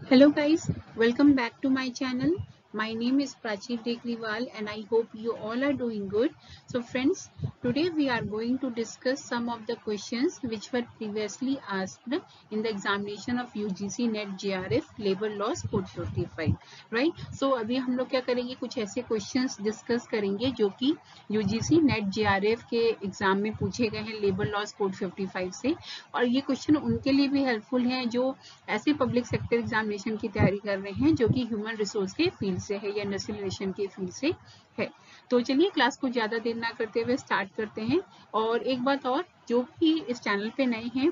Hello guys, welcome back to my channel. My name is Prachi Dekriwal and I hope you all are doing good. So friends, today we are going to discuss some of the questions which were previously asked in the examination of UGC NET JRF Labor Laws Code 55, right? So अभी हम लोग क्या करेंगे, कुछ ऐसे questions discuss करेंगे जो कि UGC NET JRF के एग्जाम में पूछे गए हैं Labor Laws Code 55 से, और ये क्वेश्चन उनके लिए भी हेल्पफुल हैं जो ऐसे पब्लिक सेक्टर एग्जामिनेशन की तैयारी कर रहे हैं जो कि ह्यूमन रिसोर्स के फील्ड से है या इंडस्ट्रियल रिलेशन के फील्ड से है। तो चलिए क्लास को ज़्यादा देर ना करते हुए स्टार्ट करते हैं। और एक बात और, जो भी इस चैनल पे नए हैं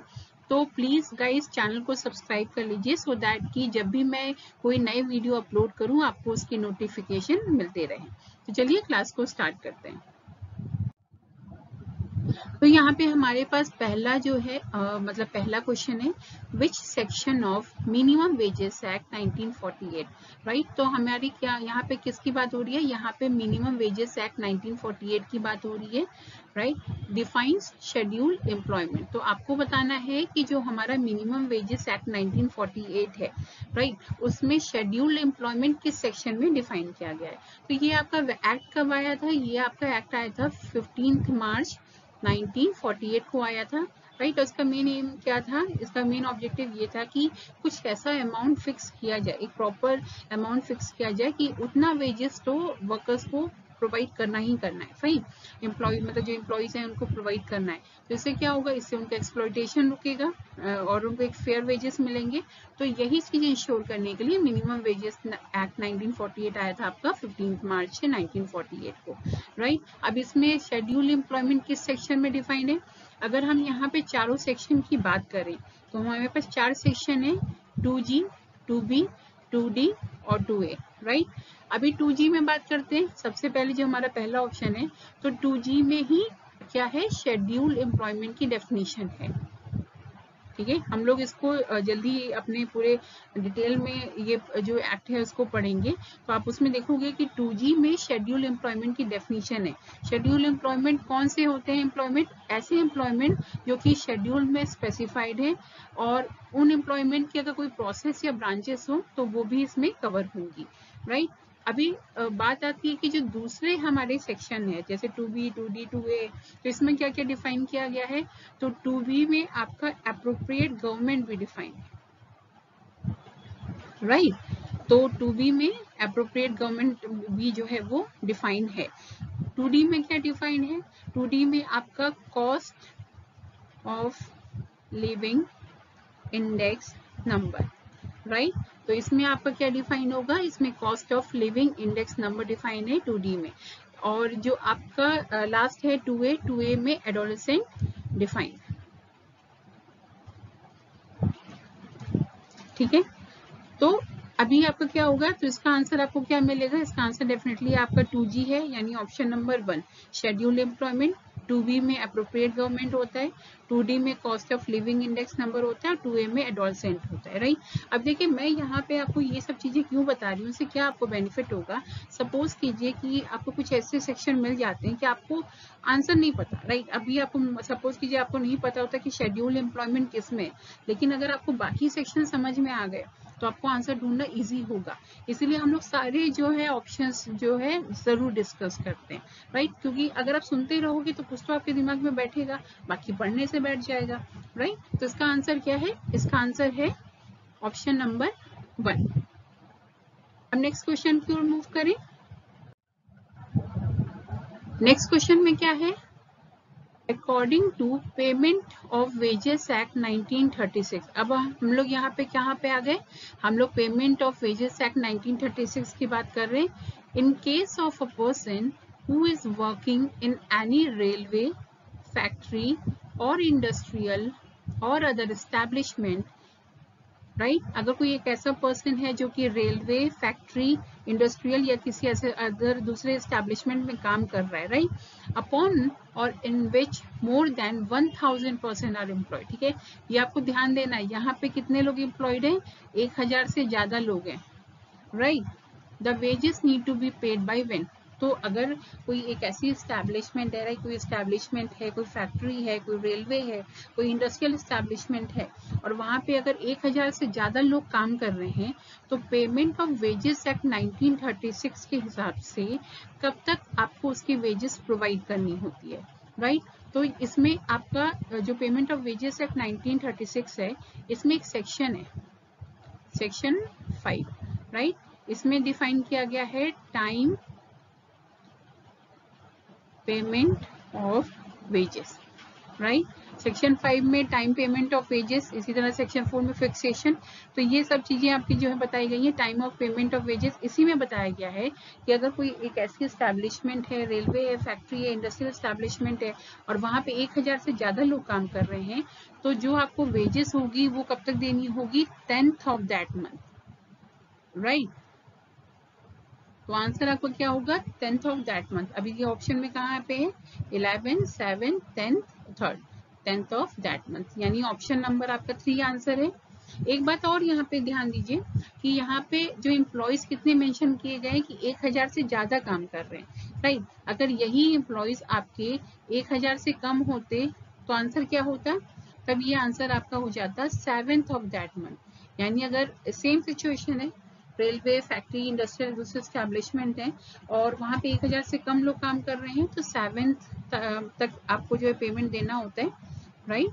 तो प्लीज़ गाइस चैनल को सब्सक्राइब कर लीजिए सो दैट कि जब भी मैं कोई नए वीडियो अपलोड करूं आपको उसकी नोटिफिकेशन मिलते रहे। तो चलिए क्लास को स्टार्ट करते हैं। तो यहाँ पे हमारे पास पहला जो है मतलब पहला क्वेश्चन है, which section of minimum wages act 1948, right. तो हमारी क्या यहाँ पे किसकी बात हो रही है, यहाँ पे मिनिमम वेजेस एक्ट 1948 की बात हो रही है, राइट। डिफाइंस शेड्यूल एम्प्लॉयमेंट, तो आपको बताना है कि जो हमारा मिनिमम वेजेस एक्ट 1948 है, राइट, उसमें शेड्यूल एम्प्लॉयमेंट किस सेक्शन में डिफाइन किया गया है। तो ये आपका एक्ट कब आया था, ये आपका एक्ट आया था 15 मार्च 1948 को आया था, राइट। और इसका मेन एम क्या था, इसका मेन ऑब्जेक्टिव ये था कि कुछ ऐसा अमाउंट फिक्स किया जाए, एक प्रॉपर अमाउंट फिक्स किया जाए कि उतना वेजेस तो वर्कर्स को प्रोवाइड करना ही करना है, फाइन। एम्प्लॉय मतलब जो एम्प्लॉयज हैं उनको प्रोवाइड करना है। तो इससे क्या होगा, इससे उनका एक्सप्लॉयटेशन रुकेगा और उनको एक फेयर वेजेस मिलेंगे। तो यही चीज इंश्योर करने के लिए मिनिमम वेजेस एक्ट 1948 आया था आपका 15 मार्च 1948 को, राइट। अब इसमें शेड्यूल एम्प्लॉयमेंट किस सेक्शन में डिफाइंड है, अगर हम यहाँ पे चारों सेक्शन की बात करें तो हमारे पास 4 सेक्शन है, 2G, 2B, 2D और 2A, राइट। अभी 2G में बात करते हैं। सबसे पहले जो हमारा पहला ऑप्शन है, तो 2G में ही क्या है, शेड्यूल एम्प्लॉयमेंट की डेफिनेशन है, ठीक है। हम लोग इसको जल्दी अपने पूरे डिटेल में ये जो एक्ट है उसको पढ़ेंगे, तो आप उसमें देखोगे कि 2G में शेड्यूल एम्प्लॉयमेंट की डेफिनेशन है। शेड्यूल एम्प्लॉयमेंट कौन से होते हैं, एम्प्लॉयमेंट ऐसे एम्प्लॉयमेंट जो कि शेड्यूल में स्पेसिफाइड है, और उन एम्प्लॉयमेंट की अगर कोई प्रोसेस या ब्रांचेस हो तो वो भी इसमें कवर होंगी, राइट। अभी बात आती है कि जो दूसरे हमारे सेक्शन है जैसे 2B, 2D, 2A, तो इसमें क्या क्या डिफाइन किया गया है, तो 2B में आपका एप्रोप्रिएट गवर्नमेंट भी डिफाइन है, राइट। तो 2B में एप्रोप्रिएट गवर्नमेंट भी जो है वो डिफाइन है। 2D में क्या डिफाइन है, 2D में आपका cost of living index number, right. तो इसमें आपका क्या डिफाइन होगा, इसमें cost of living index number define है 2D में। और जो आपका लास्ट है 2A, 2A में एडोलेसेंट डिफाइन, ठीक है। तो अभी आपका क्या होगा, तो इसका आंसर आपको क्या मिलेगा, इसका आंसर डेफिनेटली आपका 2G है, यानी option number 1 schedule employment. 2B में अप्रोप्रिएट गवर्नमेंट होता है, 2D में cost of living index number होता है, 2A में एडोलसेंट होता है, राइट। अब देखिए मैं यहाँ पे आपको ये सब चीजें क्यों बता रही हूँ, इससे क्या आपको बेनिफिट होगा। सपोज कीजिए कि आपको कुछ ऐसे सेक्शन मिल जाते हैं कि आपको आंसर नहीं पता, राइट। अभी आपको सपोज कीजिए आपको नहीं पता होता कि शेड्यूल एम्प्लॉयमेंट किस में, लेकिन अगर आपको बाकी सेक्शन समझ में आ गए तो आपको आंसर ढूंढना इजी होगा। इसीलिए हम लोग सारे जो है ऑप्शंस जो है जरूर डिस्कस करते हैं, राइट। क्योंकि अगर आप सुनते रहोगे तो कुछ तो आपके दिमाग में बैठेगा, बाकी पढ़ने से बैठ जाएगा, राइट। तो इसका आंसर क्या है, इसका आंसर है ऑप्शन नंबर 1। अब नेक्स्ट क्वेश्चन की ओर मूव करें। नेक्स्ट क्वेश्चन में क्या है, according to payment of wages act 1936। अब हम लोग यहाँ पे कहाँ पे आ गए, हम लोग पेमेंट ऑफ वेजेस एक्ट 1936 की बात कर रहे हैं। In case of a person who is working in any railway, factory और इंडस्ट्रियल और अदर एस्टैब्लिशमेंट, राइट। अगर कोई एक ऐसा पर्सन है जो कि रेलवे, फैक्ट्री, इंडस्ट्रियल या किसी ऐसे अदर दूसरे एस्टैब्लिशमेंट में काम कर रहा है, राइट, अपॉन और in which more than 1000 person are employed, ठीक है। ये आपको ध्यान देना है, यहाँ पे कितने लोग एम्प्लॉयड हैं, 1000 से ज्यादा लोग हैं, right. The wages need to be paid by when, तो अगर कोई एक ऐसी इस्टेब्लिशमेंट है, कोई इस्टेब्लिशमेंट है, कोई फैक्ट्री है, कोई रेलवे है, कोई इंडस्ट्रियल इस्टेब्लिशमेंट है और वहाँ पे अगर 1000 से ज़्यादा लोग काम कर रहे हैं तो पेमेंट ऑफ वेजेस एक्ट 1936 के हिसाब से कब तक आपको उसकी वेजेस प्रोवाइड करनी होती है, राइट। तो इसमें आपका जो पेमेंट ऑफ वेजेस एक्ट 1936 है, इसमें एक सेक्शन है, सेक्शन 5, राइट। इसमें डिफाइन किया गया है time payment of wages, right. Section 5 में टाइम पेमेंट ऑफ वेजेस, इसी तरह सेक्शन 4 में फिक्सेशन। तो ये सब चीजें आपकी जो है बताई गई है। Time of payment of wages इसी में बताया गया है कि अगर कोई एक ऐसी एस्टैब्लिशमेंट है, रेलवे है, फैक्ट्री है, इंडस्ट्रियल एस्टैब्लिशमेंट है और वहां पे 1000 से ज्यादा लोग काम कर रहे हैं तो जो आपको वेजेस होगी वो कब तक देनी होगी, 10th of that month, right. तो आंसर आपको क्या होगा, 10th ऑफ दैट मंथ। अभी ये ऑप्शन में कहाँ पे है, 11, 7, 10, 3rd, 10th of that month, यानी ऑप्शन नंबर आपका 3 आंसर है। एक बात और यहाँ पे ध्यान दीजिए कि यहाँ पे जो एम्प्लॉयज कितने मेंशन किए गए कि 1000 से ज्यादा काम कर रहे हैं, राइट। अगर यही एम्प्लॉयज आपके 1000 से कम होते तो आंसर क्या होता, तब ये आंसर आपका हो जाता 7th ऑफ दैट मंथ। यानी अगर सेम सिचुएशन है, रेलवे, फैक्ट्री, इंडस्ट्रियल दूसरे एस्टैब्लिशमेंट है और वहाँ पे 1000 से कम लोग काम कर रहे हैं तो 7th तक आपको जो है पेमेंट देना होता है, राइट।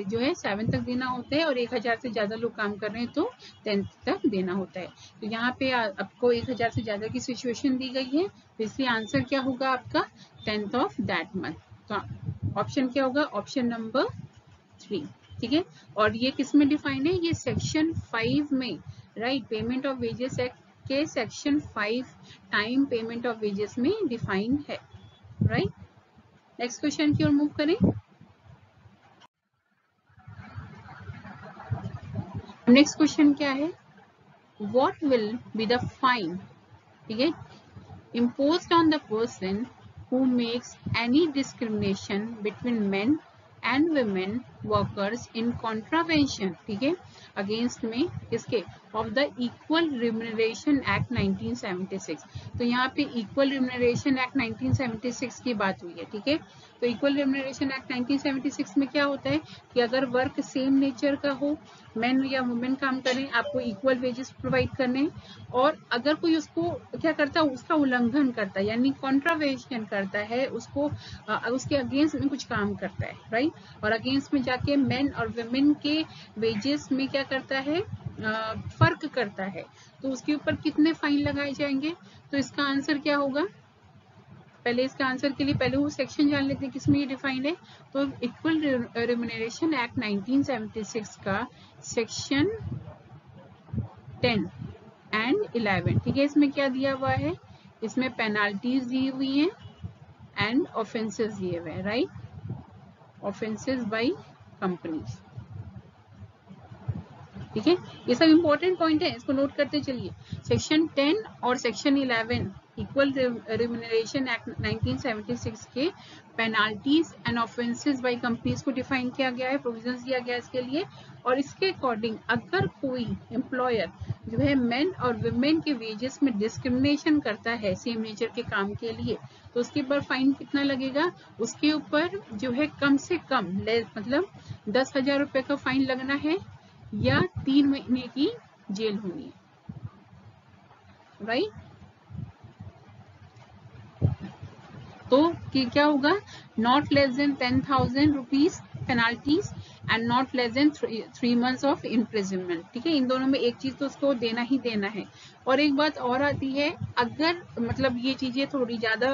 जो है 7 तक देना होता है और 1000 से ज्यादा लोग काम कर रहे हैं तो 10th तक देना होता है। तो यहाँ पे आपको 1000 से ज्यादा की सिचुएशन दी गई है, तो इसलिए आंसर क्या होगा आपका 10th ऑफ दैट मंथ। तो ऑप्शन क्या होगा, ऑप्शन नंबर 3, ठीक है। और ये किस में डिफाइन है, ये सेक्शन 5 में, right, payment of wages act के section 5 time payment of wages में डिफाइन है, राइट। नेक्स्ट क्वेश्चन की ओर मूव करें। नेक्स्ट क्वेश्चन क्या है, what will be the fine, ठीक है, imposed on the person who makes any discrimination between men and women workers in contravention, ठीक है, अगेंस्ट में किसके, of the equal remuneration act 1976। तो यहाँ पे इक्वल रिम्यूनरेशन एक्ट 1976 की बात हुई है, ठीक है। तो इक्वल रिम्यूनरेशन एक्ट 1976 में क्या होता है कि अगर वर्क सेम नेचर का हो, मैन या वुमेन काम करें, आपको इक्वल वेजेस प्रोवाइड करने, और अगर कोई उसको क्या करता है, उसका उल्लंघन करता है यानी कॉन्ट्रावेशन करता है, उसको उसके अगेंस्ट में कुछ काम करता है, राइट, और अगेंस्ट में जाके मेन और वुमेन के वेजेस में क्या करता है, फर्क करता है, तो उसके ऊपर कितने फाइन लगाए जाएंगे। तो इसका आंसर क्या होगा, पहले इसका आंसर के लिए पहले वो सेक्शन जान लेते हैं किसमें ये डिफाइंड है। तो इक्वल रिम्यूनरेशन एक्ट 1976 का सेक्शन 10 एंड 11, ठीक है, इसमें क्या दिया हुआ है, इसमें पेनाल्टीज दी हुई हैं एंड ऑफेंसेस दिए हुए हैं, राइट, ऑफेंसेस बाय कंपनीज, ठीक है। ये सब इंपॉर्टेंट पॉइंट है, इसको नोट करते चलिए। सेक्शन 10 और सेक्शन 11 इक्वल रिम्यूनरेशन एक्ट 1976 के penalties and offences by companies को डिफाइन किया गया है, प्रोविजंस दिया गया है इसके लिए। और इसके अकॉर्डिंग अगर कोई एम्प्लॉयर जो है मेन और वुमेन के वेजेस में डिस्क्रिमिनेशन करता है सेम नेचर के काम के लिए, तो उसके ऊपर फाइन कितना लगेगा, उसके ऊपर जो है कम से कम मतलब 10,000 रुपए का फाइन लगना है या 3 महीने की जेल होनी है, राइट। तो क्या होगा, not less than 10,000 rupees penalties and not less than 3 months of imprisonment, ठीक है। इन दोनों में एक चीज तो उसको देना ही देना है। और एक बात और आती है, अगर मतलब ये चीजें थोड़ी ज्यादा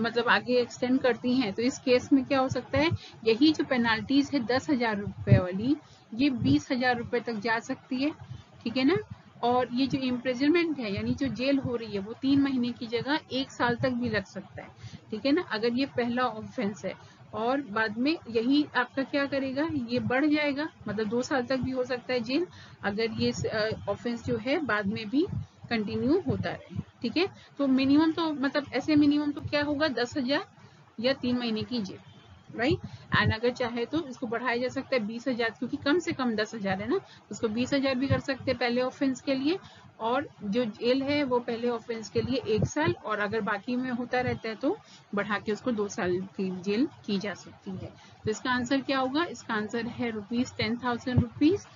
मतलब आगे एक्सटेंड करती हैं तो इस केस में क्या हो सकता है, यही जो पेनाल्टीज है 10,000 रुपए वाली, ये 20,000 रुपए तक जा सकती है, ठीक है ना। और ये जो इम्प्रिजनमेंट है यानी जो जेल हो रही है वो 3 महीने की जगह 1 साल तक भी लग सकता है, ठीक है ना, अगर ये पहला ऑफेंस है। और बाद में यही आपका क्या करेगा, ये बढ़ जाएगा, मतलब 2 साल तक भी हो सकता है जेल, अगर ये ऑफेंस जो है बाद में भी कंटिन्यू होता रहे, ठीक है। तो मिनिमम तो मतलब ऐसे मिनिमम तो क्या होगा, 10,000 या 3 महीने की जेल, राइट। एंड अगर चाहे तो इसको बढ़ाया जा सकता है 20,000, क्योंकि कम से कम 10,000 है ना, उसको 20,000 भी कर सकते हैं पहले ऑफेंस के लिए, और जो जेल है वो पहले ऑफेंस के लिए 1 साल, और अगर बाकी में होता रहता है तो बढ़ा के उसको 2 साल की जेल की जा सकती है। तो इसका आंसर क्या होगा? इसका आंसर है ₹10,000।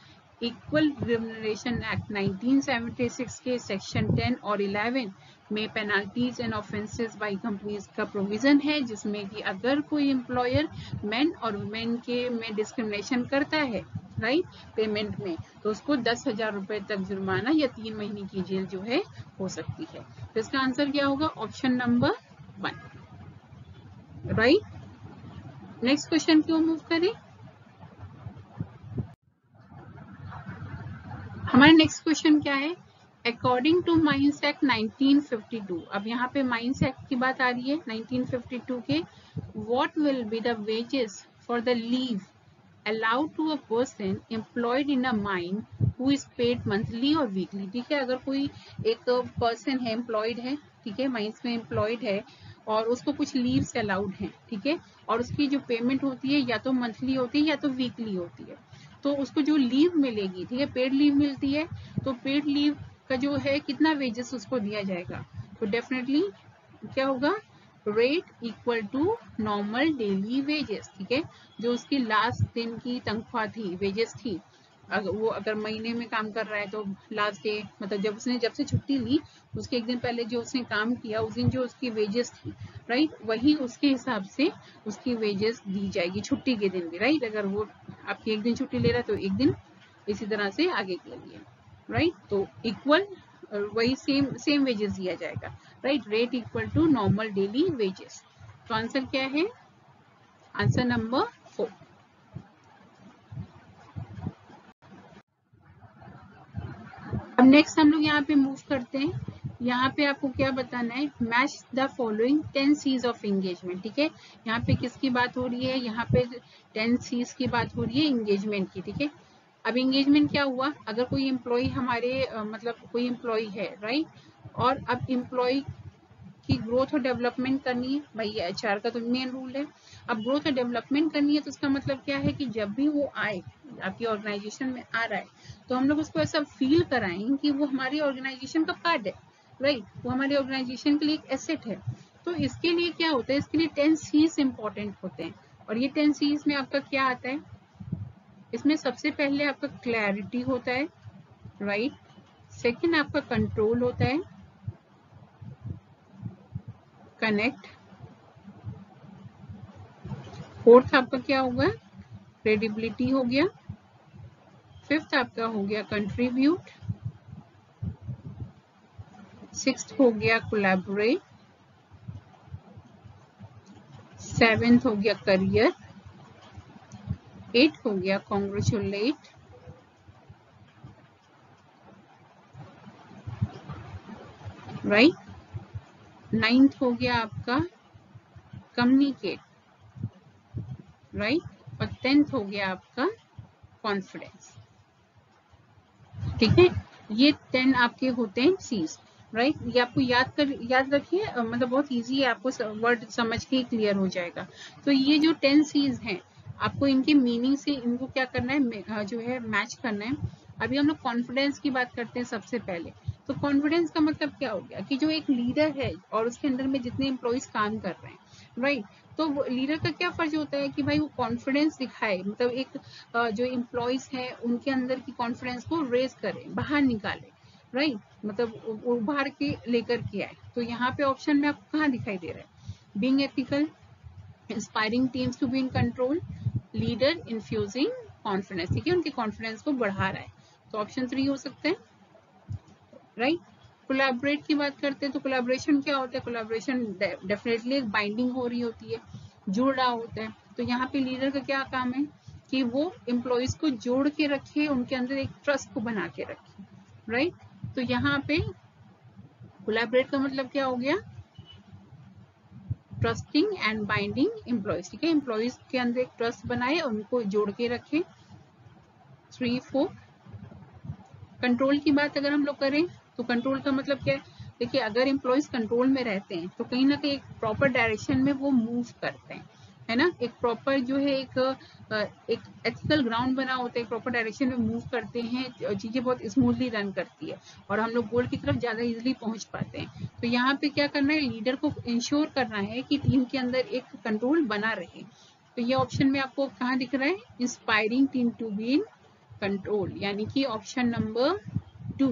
इक्वल रिम्यूनरेशन एक्ट 1976 के सेक्शन 10 और 11 में penalties and offences by companies का प्रोविजन है, जिसमें कि अगर कोई एम्प्लॉयर मेन और वुमेन के में डिस्क्रिमिनेशन करता है राइट पेमेंट में, तो उसको 10,000 रुपए तक जुर्माना या 3 महीने की जेल जो है हो सकती है। तो इसका आंसर क्या होगा? Option number 1 right. Next question क्यों मूव करें? हमारा नेक्स्ट क्वेश्चन क्या है? अकॉर्डिंग टू माइंस एक्ट 1952, अब यहाँ पे माइंस एक्ट की बात आ रही है 1952 के, what will be the wages for the leave allowed to a person employed in a mine who is paid monthly or weekly। ठीक है, अगर कोई एक पर्सन है एम्प्लॉयड है, ठीक है, माइंस में एम्प्लॉयड है और उसको कुछ लीव्स अलाउड हैं, ठीक है, और उसकी जो पेमेंट होती है या तो मंथली होती है या तो वीकली होती है, तो उसको जो लीव मिलेगी, ठीक है, पेड लीव मिलती है, तो पेड लीव का जो है कितना वेजेस उसको दिया जाएगा? तो डेफिनेटली क्या होगा? Rate equal to normal daily wages. ठीक है, जो उसकी लास्ट दिन की तनख्वाह थी, वेजेस थी, अगर महीने में काम कर रहा है तो लास्ट डे, मतलब जब से छुट्टी ली उसके एक दिन पहले जो उसने काम किया उस दिन जो उसकी वेजेस थी राइट, वही उसके हिसाब से उसकी वेजेस दी जाएगी छुट्टी के दिन भी राइट। अगर वो आपकी एक दिन छुट्टी ले रहा है तो एक दिन, इसी तरह से आगे के लिए राइट। तो इक्वल वही सेम वेजेस दिया जाएगा right. Rate equal to normal daily wages. तो आंसर क्या है? Answer number 4। अब नेक्स्ट हम लोग यहाँ पे मूव करते हैं। यहाँ पे आपको क्या बताना है? Match the following 10 C's of engagement. ठीक है, यहाँ पे किसकी बात हो रही है? यहाँ पे 10 C's की बात हो रही है एंगेजमेंट की। ठीक है, अब एंगेजमेंट क्या हुआ? अगर कोई एम्प्लॉय हमारे मतलब कोई एम्प्लॉय है राइट, और अब एम्प्लॉय की ग्रोथ और डेवलपमेंट करनी है, भाई ये एचआर का तो मेन रूल है। अब ग्रोथ और डेवलपमेंट करनी है तो उसका मतलब क्या है कि जब भी वो आए आपकी ऑर्गेनाइजेशन में आ रहा है तो हम लोग उसको ऐसा फील कराएं कि वो हमारी ऑर्गेनाइजेशन का पार्ट है राइट, वो हमारी ऑर्गेनाइजेशन के लिए एक एसेट है। तो इसके लिए क्या होता है? इसके लिए 10 C's इंपॉर्टेंट होते हैं, और ये 10 C's में आपका क्या आता है? इसमें सबसे पहले आपका क्लैरिटी होता है राइट, सेकेंड आपका कंट्रोल होता है, कनेक्ट, फोर्थ आपका क्या होगा? क्रेडिबिलिटी हो गया, फिफ्थ आपका हो गया कंट्रीब्यूट, सिक्स्थ हो गया कोलैबोरेट, सेवेंथ हो गया करियर, एट हो गया कॉन्ग्रेचुलेट, राइट, नाइन्थ हो गया आपका कम्युनिकेट राइट, और 10th हो गया आपका कॉन्फिडेंस। ठीक है, ये 10 आपके होते हैं C's राइट। ये आपको याद रखिए, मतलब बहुत इजी है, आपको वर्ड समझ के क्लियर हो जाएगा। तो ये जो 10 C's हैं आपको इनके मीनिंग से इनको क्या करना है, जो है मैच करना है। अभी हम लोग कॉन्फिडेंस की बात करते हैं सबसे पहले। तो कॉन्फिडेंस का मतलब क्या हो गया कि जो एक लीडर है और उसके अंदर में जितने एम्प्लॉइज काम कर रहे हैं राइट, तो लीडर का क्या फर्ज होता है कि भाई वो कॉन्फिडेंस दिखाए, मतलब एक जो एम्प्लॉइज हैं उनके अंदर की कॉन्फिडेंस को रेज करे, बाहर निकाले राइट, मतलब उभार के लेकर के आए। तो यहाँ पे ऑप्शन में आपको कहाँ दिखाई दे रहा है? Being ethical, inspiring teams to be in control, leader infusing confidence. ठीक है, उनके कॉन्फिडेंस को बढ़ा रहा है, तो ऑप्शन 3 हो सकते हैं राइट। कोलैबोरेट की बात करते हैं तो कोलैबोरेशन क्या होता है? कोलैबोरेशन डेफिनेटली एक बाइंडिंग हो रही होती है, जुड़ रहा होता है। तो यहाँ पे लीडर का क्या काम है कि वो एम्प्लॉइज को जोड़ के रखे, उनके अंदर एक ट्रस्ट को बना के रखे राइट। तो यहाँ पे कोलैबोरेट का मतलब क्या हो गया? Trusting and binding employees. ठीक है, एम्प्लॉइज के अंदर एक ट्रस्ट बनाए, उनको जोड़ के रखे। 3, 4 कंट्रोल की बात अगर हम लोग करें तो कंट्रोल का मतलब क्या है? देखिए, अगर एम्प्लॉइज कंट्रोल में रहते हैं तो कहीं ना कहीं एक प्रॉपर डायरेक्शन में वो मूव करते हैं है ना, एक प्रॉपर जो है एक एथिकल ग्राउंड बना होता है, प्रॉपर डायरेक्शन में मूव करते हैं, चीजें बहुत स्मूथली रन करती है और हम लोग गोल की तरफ ज्यादा इजीली पहुंच पाते हैं। तो यहाँ पे क्या करना है, लीडर को इंश्योर करना है कि टीम के अंदर एक कंट्रोल बना रहे। तो ये ऑप्शन में आपको कहाँ दिख रहा है, inspiring team to be in control, यानी कि ऑप्शन नंबर 2,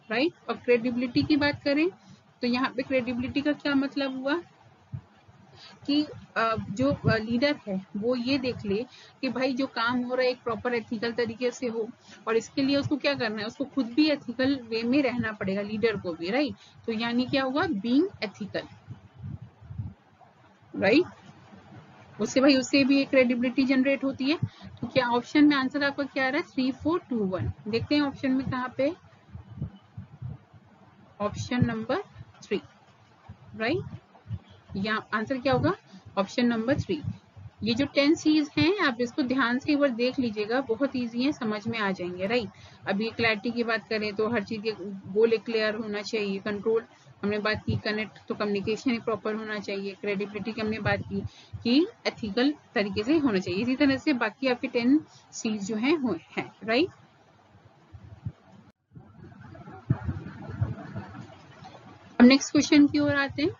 राइट। और क्रेडिबिलिटी की बात करें तो यहाँ पे क्रेडिबिलिटी का क्या मतलब हुआ कि जो लीडर है वो ये देख ले कि भाई जो काम हो रहा है एक प्रॉपर एथिकल तरीके से हो, और इसके लिए उसको क्या करना है, उसको खुद भी एथिकल वे में रहना पड़ेगा, लीडर को भी, राइट। तो यानी क्या हुआ, बीइंग एथिकल, राइट। उससे भी एक क्रेडिबिलिटी जनरेट होती है। तो क्या ऑप्शन में आंसर आपका क्या आ रहा है, 3 4 2 1। देखते हैं ऑप्शन में कहाँ पे, ऑप्शन नंबर 3, राइट। यहाँ आंसर क्या होगा, ऑप्शन नंबर 3। ये जो 10 C's हैं आप इसको ध्यान से एक बार देख लीजिएगा, बहुत इजी है, समझ में आ जाएंगे, राइट। अभी क्लैरिटी की बात करें तो हर चीज के गोल क्लियर होना चाहिए, कंट्रोल हमने बात की, कनेक्ट तो कम्युनिकेशन ही प्रॉपर होना चाहिए, क्रेडिबिलिटी की हमने बात की कि एथिकल तरीके से होना चाहिए। इसी तरह से बाकी आपके 10 C's जो हैं राइट। अब नेक्स्ट क्वेश्चन की ओर आते हैं।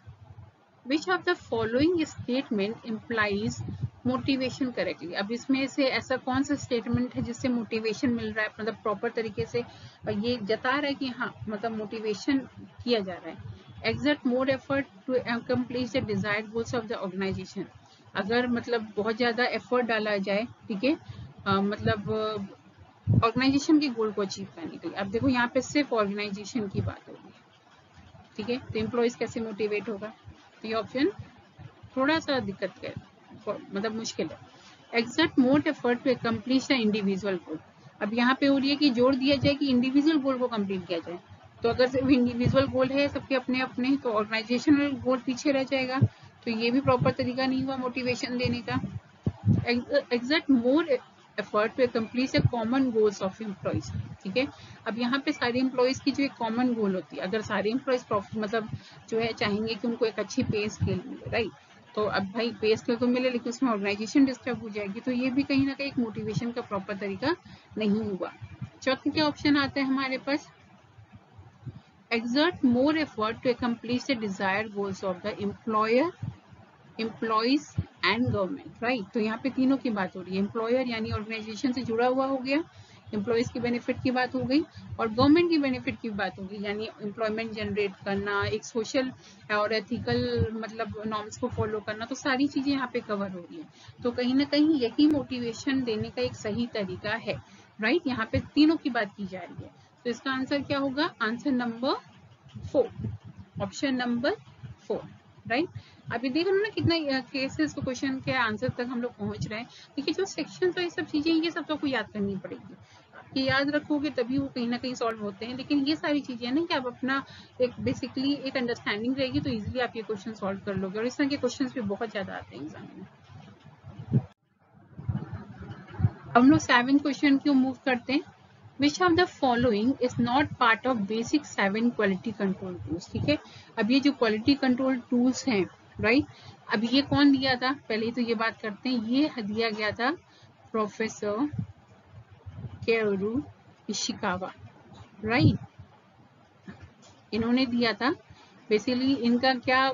Which of the following statement implies motivation correctly? अब इसमें से ऐसा कौन सा स्टेटमेंट है जिससे मोटिवेशन मिल रहा है, मतलब प्रॉपर तरीके से ये जता रहा है कि हाँ मतलब मोटिवेशन किया जा रहा है। Exert more effort to accomplish the desired goals of the organization. अगर मतलब बहुत ज्यादा एफर्ट डाला जाए, ठीक है, मतलब ऑर्गेनाइजेशन के गोल को अचीव करने के लिए। अब देखो यहाँ पे सिर्फ ऑर्गेनाइजेशन की बात होगी, ठीक है, तो एम्प्लॉइज कैसे मोटिवेट होगा, तो ये ऑप्शन थोड़ा सा दिक्कत है, मतलब मुश्किल है। Exert more effort to accomplish the individual goal. अब यहाँ पे हो रही है कि जोर दिया जाए कि इंडिविजुअल गोल को कंप्लीट किया जाए, तो अगर सिर्फ इंडिविजुअल गोल है सबके अपने अपने, तो ऑर्गेनाइजेशनल गोल पीछे रह जाएगा, तो ये भी प्रॉपर तरीका नहीं हुआ मोटिवेशन देने का। Exert more effort to accomplish the common goals of employees, ठीक है। अब यहाँ पे सारे एम्प्लॉइज की जो एक कॉमन गोल होती है, अगर सारे एम्प्लॉइज मतलब जो है चाहेंगे कि उनको एक अच्छी पे स्केल मिले, राइट, तो अब भाई पे स्केल तो मिले लेकिन उसमें ऑर्गेनाइजेशन डिस्टर्ब हो जाएगी, तो ये भी कहीं ना कहीं एक मोटिवेशन का प्रॉपर तरीका नहीं हुआ। चौथा क्या ऑप्शन आता है हमारे पास, exert more effort to accomplish the desired goals of the employer, employees and government, right. तो यहाँ पे तीनों की बात हो रही है, एम्प्लॉयर यानी ऑर्गेनाइजेशन से जुड़ा हुआ हो गया, एम्प्लॉइज की बेनिफिट की बात हो गई, और गवर्नमेंट की बेनिफिट की बात होगी, यानी एम्प्लॉयमेंट जनरेट करना, एक सोशल और एथिकल मतलब नॉर्म्स को फॉलो करना, तो सारी चीजें यहाँ पे कवर हो रही है। तो कहीं ना कहीं यही मोटिवेशन देने का एक सही तरीका है, राइट। यहाँ पे तीनों की बात की जा रही है, तो इसका आंसर क्या होगा, answer number 4, option number 4, right. अभी देख लो ना कितना केसेस को क्वेश्चन के आंसर तक हम लोग पहुंच रहे हैं। देखिए जो सेक्शन तो ये सब चीजें, ये सब तो आपको याद करनी पड़ेगी, कि याद रखोगे तभी वो कहीं ना कहीं सॉल्व होते हैं, लेकिन ये सारी चीजें ना कि आप अपना एक बेसिकली एक अंडरस्टैंडिंग रहेगी तो इजीली आप ये क्वेश्चन सॉल्व कर लोगे, और इस तरह के क्वेश्चन भी बहुत ज्यादा आते हैं एग्जाम में। हम लोग 7 क्वेश्चन क्यों मूव करते हैं। Which of the following is not part of basic 7 quality control tools, ठीक है। अब ये जो क्वालिटी कंट्रोल टूल्स हैं, राइट, अब ये कौन दिया था, पहले तो ये बात करते हैं, ये दिया गया था प्रोफेसर केओरू इशिकावा, राइट, इन्होंने दिया था। बेसिकली इनका क्या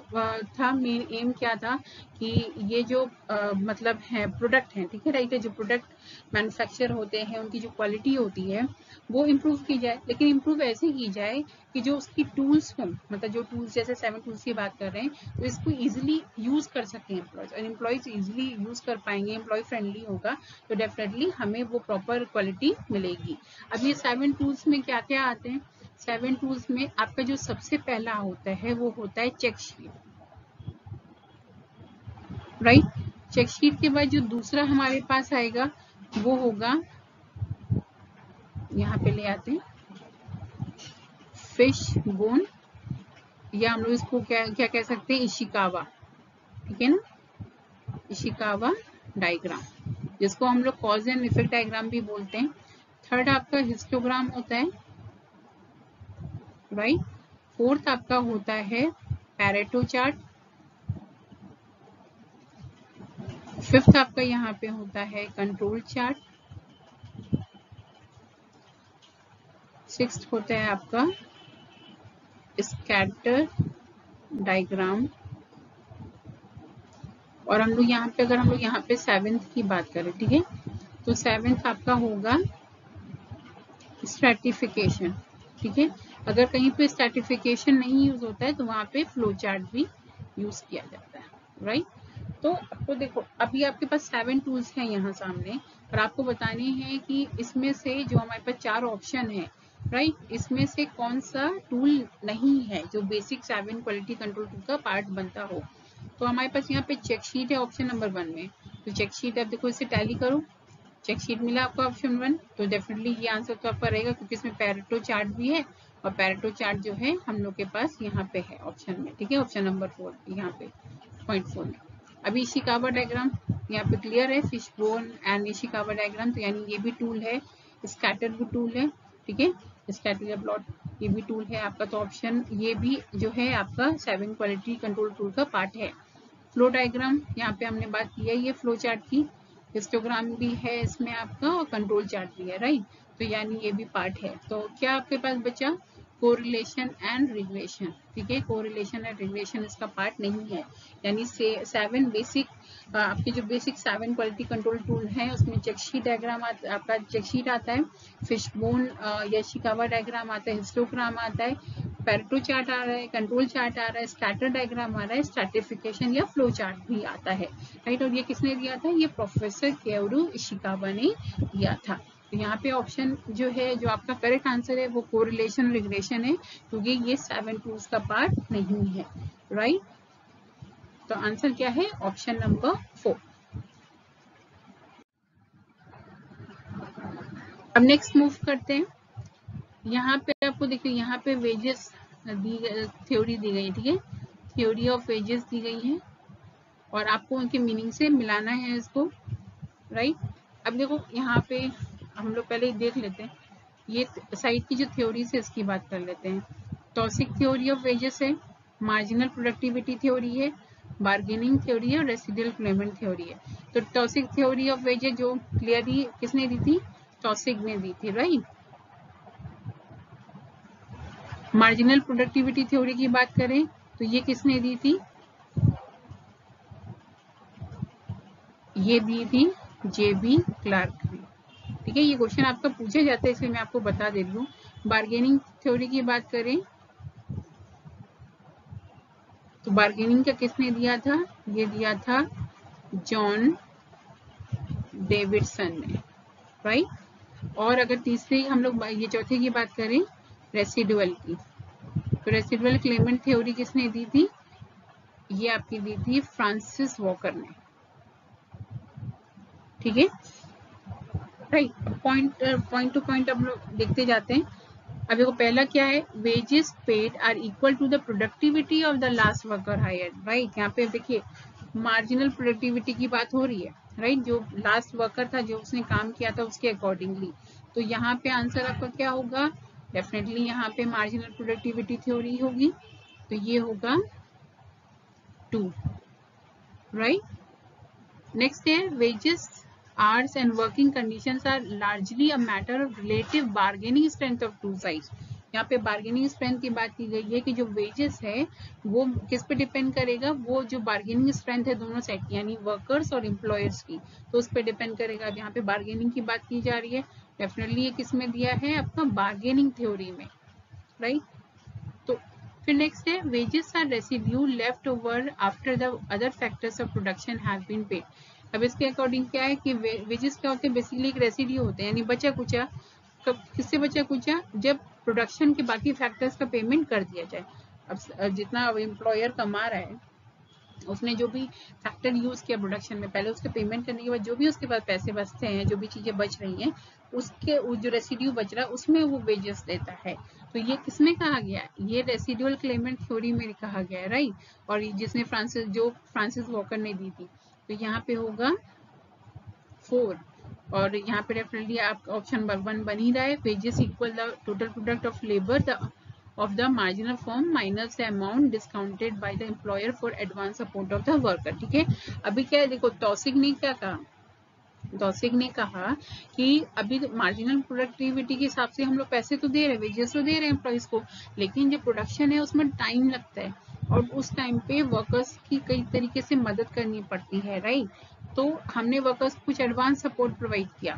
था, मेन एम क्या था कि ये जो मतलब है प्रोडक्ट है, ठीक है, राइट, जो प्रोडक्ट मैन्युफैक्चर होते हैं उनकी जो क्वालिटी होती है वो इम्प्रूव की जाए, लेकिन इम्प्रूव ऐसे की जाए कि जो उसकी टूल्स हों, मतलब जो टूल्स जैसे 7 टूल्स की बात कर रहे हैं, तो इसको इजीली यूज कर सकते हैं एम्प्लॉयज, और एम्प्लॉयज इजीली यूज कर पाएंगे, एम्प्लॉय फ्रेंडली होगा, तो डेफिनेटली हमें वो प्रॉपर क्वालिटी मिलेगी। अब ये 7 टूल्स में क्या क्या आते हैं, 7 टूल्स में आपका जो सबसे पहला होता है वो होता है check sheet, right. Check sheet के बाद जो दूसरा हमारे पास आएगा वो होगा, यहाँ पे ले आते हैं फिश बोन, या हम लोग इसको क्या क्या कह सकते हैं, इशिकावा, ठीक है ना, इशिकावा डायग्राम, जिसको हम लोग कॉज एंड इफेक्ट डायग्राम भी बोलते हैं। थर्ड आपका हिस्टोग्राम होता है, राइट। फोर्थ आपका होता है पैरेटो चार्ट, फिफ्थ आपका यहाँ पे होता है कंट्रोल चार्ट, सिक्स्थ होता है आपका स्कैटर डायग्राम, और हम लोग यहाँ पे अगर हम लोग यहाँ पे सेवेंथ की बात करें, ठीक है, तो सेवेंथ आपका होगा स्ट्रैटिफिकेशन, ठीक है। अगर कहीं पे स्ट्रैटिफिकेशन नहीं यूज होता है तो वहाँ पे फ्लो चार्ट भी यूज किया जाता है, राइट। तो आपको देखो अभी आपके पास 7 टूल्स हैं यहाँ सामने, और आपको बताने हैं कि इसमें से जो हमारे पास 4 ऑप्शन है, राइट, इसमें से कौन सा टूल नहीं है जो बेसिक 7 क्वालिटी कंट्रोल टूल का पार्ट बनता हो। तो हमारे पास यहाँ पे चेक शीट है ऑप्शन नंबर 1 में, तो चेक शीट आप देखो इसे टैली करो, चेक शीट मिला आपको ऑप्शन 1, तो डेफिनेटली ये आंसर तो आपका रहेगा क्योंकि इसमें पैरेटो चार्ट भी है, और पैरेटो चार्ट जो है हम लोग के पास यहाँ पे है ऑप्शन में, ठीक है, ऑप्शन नंबर 4 यहाँ पे पॉइंट 4 में। अभी इशिकावा डायग्राम यहाँ पे क्लियर है, fish bone and Ishikawa diagram, तो यानी ये भी टूल है, स्कैटर भी टूल है, ठीक है, स्कैटर प्लॉट ये भी टूल है आपका, तो ऑप्शन ये भी जो है आपका 7 क्वालिटी कंट्रोल टूल का पार्ट है। फ्लो डायग्राम यहाँ पे हमने बात की है, ये फ्लो चार्ट की, हिस्टोग्राम भी है इसमें आपका और कंट्रोल चार्ट भी है, राइट, तो यानी ये भी पार्ट है। तो क्या आपके पास बचा, कोरिलेशन एंड रिग्रेशन, ठीक है, कोरिलेशन एंड रिग्रेशन इसका पार्ट नहीं है, यानी 7 बेसिक आपके जो बेसिक 7 क्वालिटी कंट्रोल टूल है उसमें चेक शीट डायग्राम आपका चेक शीट आता है, फिश बोन या इशिकावा डायग्राम आता है, हिस्टोग्राम आता है, पैरेटो चार्ट आ रहा है, कंट्रोल चार्ट आ रहा है, स्कैटर डायग्राम आ रहा है, स्ट्रैटिफिकेशन या फ्लो चार्ट भी आता है, राइट। और ये किसने दिया था, ये प्रोफेसर केओरू इशिकावा ने दिया था। तो यहाँ पे ऑप्शन जो है, जो आपका करेक्ट आंसर है वो कोरिलेशन रिग्रेशन है, क्योंकि ये 7 टूल्स का पार्ट नहीं है, राइट। तो आंसर क्या है, ऑप्शन नंबर 4। अब नेक्स्ट मूव करते हैं, यहाँ पे आपको देखिए यहाँ पे वेजेस थ्योरी दी गई, ठीक है, थ्योरी ऑफ वेजेस दी गई है, और आपको उनके मीनिंग से मिलाना है इसको, राइट। अब देखो यहाँ पे हम लोग पहले देख लेते हैं, ये साइड की जो थ्योरी है इसकी बात कर लेते हैं। टॉसिक थ्योरी ऑफ वेजेस है, मार्जिनल प्रोडक्टिविटी थ्योरी है, बार्गेनिंग थ्योरी है, और रेसिडुअल क्लेमेंट थ्योरी है। तो टॉसिक थ्योरी ऑफ वेजेस जो क्लियरली किसने दी थी, टॉसिक ने दी थी, राइट। मार्जिनल प्रोडक्टिविटी थ्योरी की बात करें तो ये किसने दी थी, ये दी थी जेबी क्लार्क ने, ठीक है, ये क्वेश्चन आपका पूछे जाता है इसलिए मैं आपको बता दे रही हूँ। बार्गेनिंग थ्योरी की बात करें तो बार्गेनिंग का किसने दिया था, ये दिया था जॉन डेविडसन ने, राइट। और अगर तीसरी हम लोग ये चौथे की बात करें रेसिडुअल की, तो रेसिडुअल क्लेमेंट थ्योरी किसने दी थी, ये आपकी दी थी फ्रांसिस वॉकर ने, ठीक है, राइट। पॉइंट टू पॉइंट हम लोग देखते जाते हैं। अब देखो पहला क्या है, wages paid are equal to the productivity of the last worker hired, right. यहाँ पे देखिए मार्जिनल प्रोडक्टिविटी की बात हो रही है, राइट, जो लास्ट वर्कर था जो उसने काम किया था उसके अकॉर्डिंगली। तो यहाँ पे आंसर आपका क्या होगा, डेफिनेटली यहाँ पे मार्जिनल प्रोडक्टिविटी थ्योरी होगी, तो ये होगा 2, राइट। नेक्स्ट है wages hours and working conditions are largely a matter of relative bargaining strength of two sides। यहाँ पे बार्गेनिंग स्ट्रेंथ की बात की गई है कि जो वेजेस है वो किस पे डिपेंड करेगा, वो जो बार्गेनिंग स्ट्रेंथ है दोनों साइड की, यानी वर्कर्स और एम्प्लॉयर्स की, तो उस पर डिपेंड करेगा। अब यहाँ पे बार्गेनिंग की बात की जा रही है, डेफिनेटली ये किस में दिया है, आपका बार्गेनिंग थ्योरी में, राइट। तो फिर नेक्स्ट है wages are residue left over after the other factors of production have been paid. अब इसके अकॉर्डिंग क्या है कि वेजेस क्या होते हैं, बेसिकली एक रेसिड्यू होते हैं, यानी बचा कुचा, कब किससे बचा कुचा, जब प्रोडक्शन के बाकी फैक्टर्स का पेमेंट कर दिया जाए। अब जितना एम्प्लॉयर कमा रहा है उसने जो भी फैक्टर यूज किया प्रोडक्शन में, पहले उसके पेमेंट करने के बाद जो भी उसके पास पैसे बचते हैं, जो भी चीजें बच रही हैं, उसके जो रेसिड्यू बच रहा है उसमें वो वेजेस देता है। तो ये किसमें कहा गया, ये रेसिडुअल क्लेमेंट थ्योरी में कहा गया है, राइट। और जिसने फ्रांसिस वॉकर ने दी थी, तो यहाँ पे होगा 4, और यहाँ पे डेफिनेटली आप ऑप्शन नंबर 1 बन ही रहा है, wages equal the total product of labour the of the marginal firm minus the amount discounted by the employer for advance support of the worker। ठीक है, अभी क्या है देखो, तौसिक ने क्या कहा, तौसिक ने कहा कि अभी मार्जिनल प्रोडक्टिविटी के हिसाब से हम लोग पैसे तो दे रहे हैं, वेजेस तो दे रहे हैं एम्प्लॉइज को, लेकिन जो प्रोडक्शन है उसमें टाइम लगता है और उस टाइम पे वर्कर्स की कई तरीके से मदद करनी पड़ती है, राइट। तो हमने वर्कर्स को कुछ एडवांस सपोर्ट प्रोवाइड किया,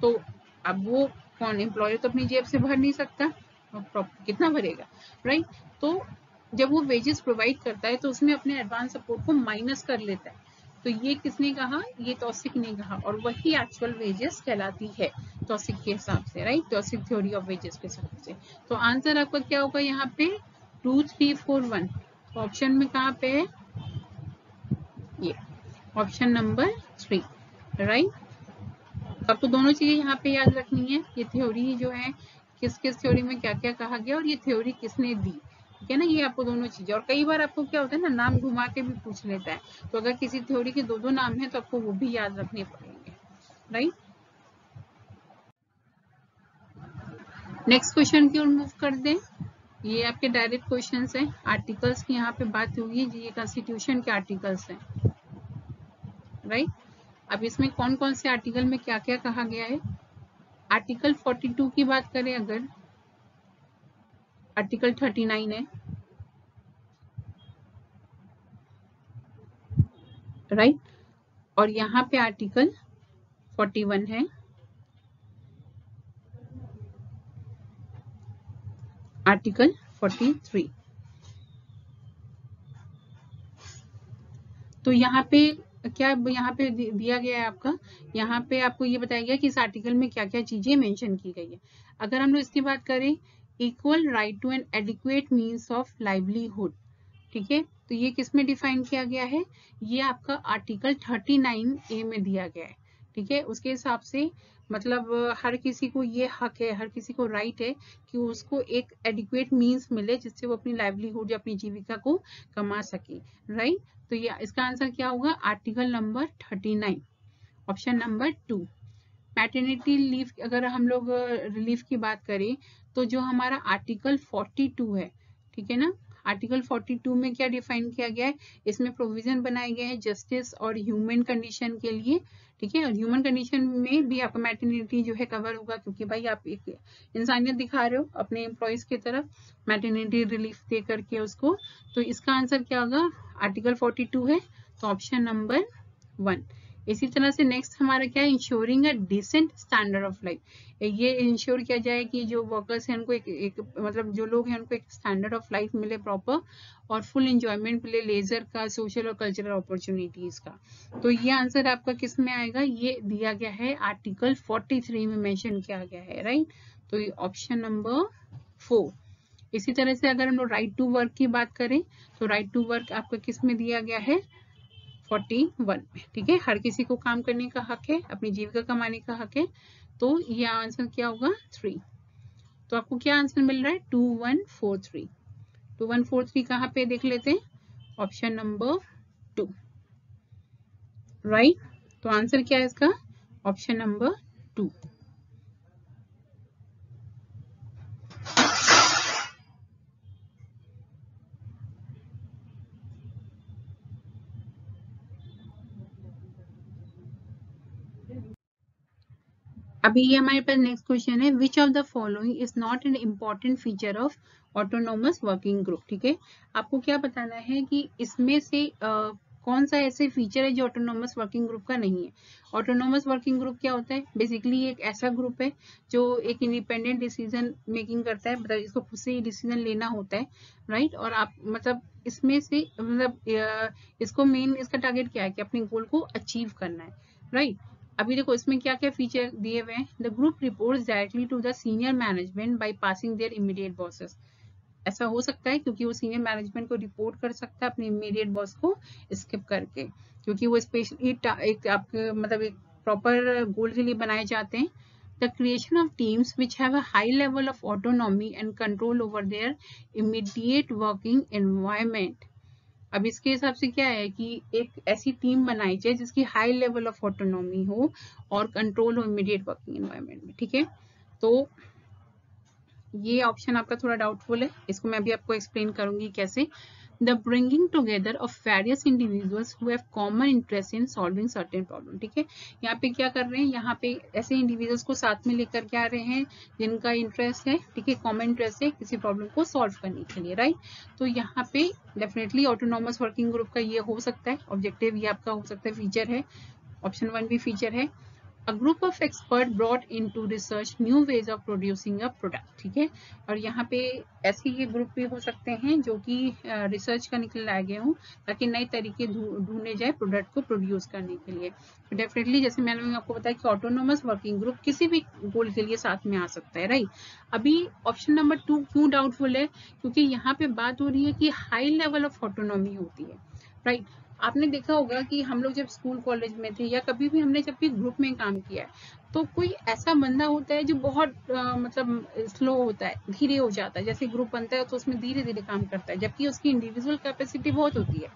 तो अब वो कौन, एम्प्लॉयर तो अपनी जेब से भर नहीं सकता, कितना भरेगा, राइट। तो जब वो वेजेस प्रोवाइड करता है तो उसमें अपने एडवांस सपोर्ट को माइनस कर लेता है। तो ये किसने कहा, ये तौसिक ने कहा, और वही एक्चुअल वेजेस कहलाती है तौसिक के हिसाब से, राइट, तौसिक थ्योरी ऑफ वेजेस के हिसाब से। तो आंसर आपका क्या होगा यहाँ पे 2 3 4 1। ऑप्शन में कहाँ पे है, ये ऑप्शन नंबर 3, राइट। आपको दोनों चीजें यहाँ पे याद रखनी है, ये थ्योरी जो है किस किस थ्योरी में क्या क्या कहा गया और ये थ्योरी किसने दी, ठीक है ना, ये आपको दोनों चीजें। और कई बार आपको क्या होता है ना, नाम घुमा के भी पूछ लेता है, तो अगर किसी थ्योरी के दो नाम है तो आपको वो भी याद रखने पड़ेंगे, राइट। नेक्स्ट क्वेश्चन की ओर मूव कर दें। ये आपके डायरेक्ट क्वेश्चंस हैं, आर्टिकल्स की यहाँ पे बात होगी, ये कॉन्स्टिट्यूशन के आर्टिकल्स हैं, राइट। अब इसमें कौन कौन से आर्टिकल में क्या क्या कहा गया है। आर्टिकल 42 की बात करें अगर, आर्टिकल 39 है, राइट, और यहाँ पे आर्टिकल 41 है, आर्टिकल 43। तो यहाँ पे क्या यहाँ पे दिया गया है आपका, यहाँ पे आपको ये बताया गया कि इस आर्टिकल में क्या क्या चीजें मेंशन की गई है। अगर हम लोग इसकी बात करें, equal right to an adequate means of livelihood, ठीक है, तो ये किस में डिफाइन किया गया है, ये आपका आर्टिकल 39A में दिया गया है, ठीक है। उसके हिसाब से मतलब हर किसी को ये हक है, हर किसी को राइट है कि उसको एक एडिक्वेट मीन्स मिले जिससे वो अपनी लाइवलीहुड या अपनी जीविका को कमा सके, राइट। तो ये इसका आंसर क्या होगा, article number 39, option number 2। Maternity leave, अगर हम लोग रिलीफ की बात करें तो जो हमारा आर्टिकल 42 है, ठीक है ना, आर्टिकल 42 में क्या डिफाइन किया गया है, इसमें प्रोविजन बनाए गए हैं जस्टिस और ह्यूमन कंडीशन के लिए, ठीक है। और ह्यूमन कंडीशन में भी आपका मैटरनिटी जो है कवर होगा, क्योंकि भाई आप एक इंसानियत दिखा रहे हो अपने एम्प्लॉयज की तरफ मैटरनिटी रिलीफ दे करके उसको। तो इसका आंसर क्या होगा, आर्टिकल 42 है, तो ऑप्शन नंबर 1। इसी तरह से नेक्स्ट हमारा क्या है, ensuring a decent standard of life, ये इंश्योर किया जाए कि जो वर्कर्स हैं उनको एक मतलब जो लोग हैं उनको एक स्टैंडर्ड ऑफ लाइफ मिले प्रॉपर, और फुल एंजॉयमेंट मिले लेजर का, सोशल और कल्चरल अपॉर्चुनिटीज का। तो ये आंसर आपका किस में आएगा, ये दिया गया है आर्टिकल 43 में मेंशन किया गया है, राइट। तो ये ऑप्शन नंबर 4। इसी तरह से अगर हम लोग राइट टू वर्क की बात करें तो राइट टू वर्क आपका किस में दिया गया है, 41 में, ठीक है। हर किसी को काम करने का हक है, अपनी जीविका कमाने का हक है, तो ये आंसर क्या होगा 3। तो आपको क्या आंसर मिल रहा है 2143। 2143 कहाँ पे देख लेते हैं, ऑप्शन नंबर 2, राइट। तो आंसर क्या है इसका, ऑप्शन नंबर 2। अभी ये हमारे पास नेक्स्ट क्वेश्चन है, which of the following is not an important feature of autonomous working group, ठीक है। आपको क्या बताना है कि इसमें से कौन सा ऐसे फीचर है जो ऑटोनोमस वर्किंग ग्रुप का नहीं है। ऑटोनोमस वर्किंग ग्रुप क्या होता है, बेसिकली एक ऐसा ग्रुप है जो एक इंडिपेंडेंट डिसीजन मेकिंग करता है, मतलब इसको खुद से ही डिसीजन लेना होता है, राइट। और आप मतलब इसमें से मतलब इसको मेन इसका टारगेट क्या है कि अपने गोल को अचीव करना है, राइट। अभी देखो इसमें क्या क्या फीचर दिए हुए हैं, the group reports directly to the senior management by passing their immediate bosses. ऐसा हो सकता है क्योंकि वो सीनियर मैनेजमेंट को रिपोर्ट कर सकता है अपने इमीडिएट बॉस को स्किप करके, क्योंकि वो स्पेशली एक आपके मतलब एक प्रॉपर गोल के लिए बनाए जाते हैं। The creation of teams which have a high level of autonomy and control over their immediate working environment. अब इसके हिसाब से क्या है कि एक ऐसी टीम बनाई जाए जिसकी हाई लेवल ऑफ ऑटोनॉमी हो और कंट्रोल हो इमीडिएट वर्किंग एनवायरनमेंट में, ठीक है। तो ये ऑप्शन आपका थोड़ा डाउटफुल है, इसको मैं भी आपको एक्सप्लेन करूंगी कैसे। The bringing together of various individuals who have common interest in solving certain problem। ठीक है, यहाँ पे क्या कर रहे हैं, यहाँ पे ऐसे इंडिविजुअल्स को साथ में लेकर के आ रहे हैं जिनका इंटरेस्ट है, ठीक है, कॉमन इंटरेस्ट है किसी प्रॉब्लम को सॉल्व करने के लिए, राइट। तो यहाँ पे डेफिनेटली ऑटोनॉमस वर्किंग ग्रुप का ये हो सकता है ऑब्जेक्टिव, ये आपका हो सकता है फीचर है, ऑप्शन 1 भी फीचर है। A group of experts brought into research new ways of producing a product। ठीक है, और यहाँ पे ऐसे ये ग्रुप भी हो सकते हैं जो कि रिसर्च का निकल लाए गए हों ताकि नए तरीके ढूंढे जाए प्रोडक्ट को प्रोड्यूस करने के लिए। तो डेफिनेटली जैसे मैंने आपको बताया कि ऑटोनोमस वर्किंग ग्रुप किसी भी गोल के लिए साथ में आ सकता है, राइट। अभी ऑप्शन नंबर 2 क्यों डाउटफुल है, क्योंकि यहाँ पे बात हो रही है कि हाई लेवल ऑफ ऑटोनॉमी होती है, राइट। आपने देखा होगा कि हम लोग जब स्कूल कॉलेज में थे या कभी भी हमने जब भी ग्रुप में काम किया है तो कोई ऐसा बंदा होता है जो बहुत मतलब स्लो होता है, धीरे हो जाता है। जैसे ग्रुप बनता है तो उसमें धीरे धीरे काम करता है, जबकि उसकी इंडिविजुअल कैपेसिटी बहुत होती है।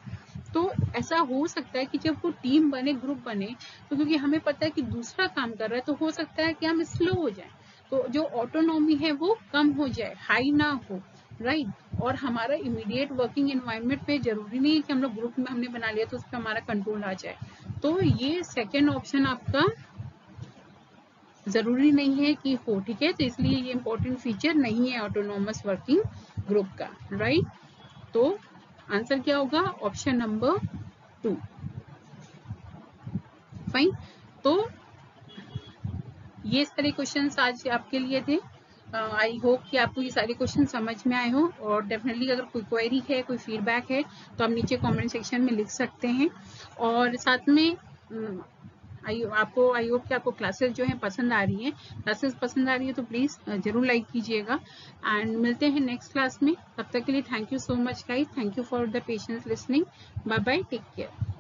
तो ऐसा हो सकता है कि जब वो टीम बने, ग्रुप बने, तो क्योंकि हमें पता है कि दूसरा काम कर रहा है तो हो सकता है कि हम स्लो हो जाए, तो जो ऑटोनॉमी है वो कम हो जाए, हाई ना हो, राइट। और हमारा इमीडिएट वर्किंग एनवायरनमेंट पे जरूरी नहीं है कि हम लोग ग्रुप में हमने बना लिया तो उस पर हमारा कंट्रोल आ जाए। तो ये सेकेंड ऑप्शन आपका जरूरी नहीं है कि हो, ठीक है। तो इसलिए ये इंपॉर्टेंट फीचर नहीं है ऑटोनॉमस वर्किंग ग्रुप का, राइट। तो आंसर क्या होगा, ऑप्शन नंबर 2। फाइन। तो ये सारे क्वेश्चंस आज आपके लिए थे। आई होप कि आपको ये सारे क्वेश्चन समझ में आए हो, और डेफिनेटली अगर कोई क्वेरी है, कोई फीडबैक है तो आप नीचे कमेंट सेक्शन में लिख सकते हैं। और साथ में आई होप कि आपको क्लासेस जो है पसंद आ रही हैं। क्लासेस पसंद आ रही है तो प्लीज़ जरूर लाइक कीजिएगा, एंड मिलते हैं नेक्स्ट क्लास में। तब तक के लिए thank you so much guys, thank you for the patience listening, bye bye, take care.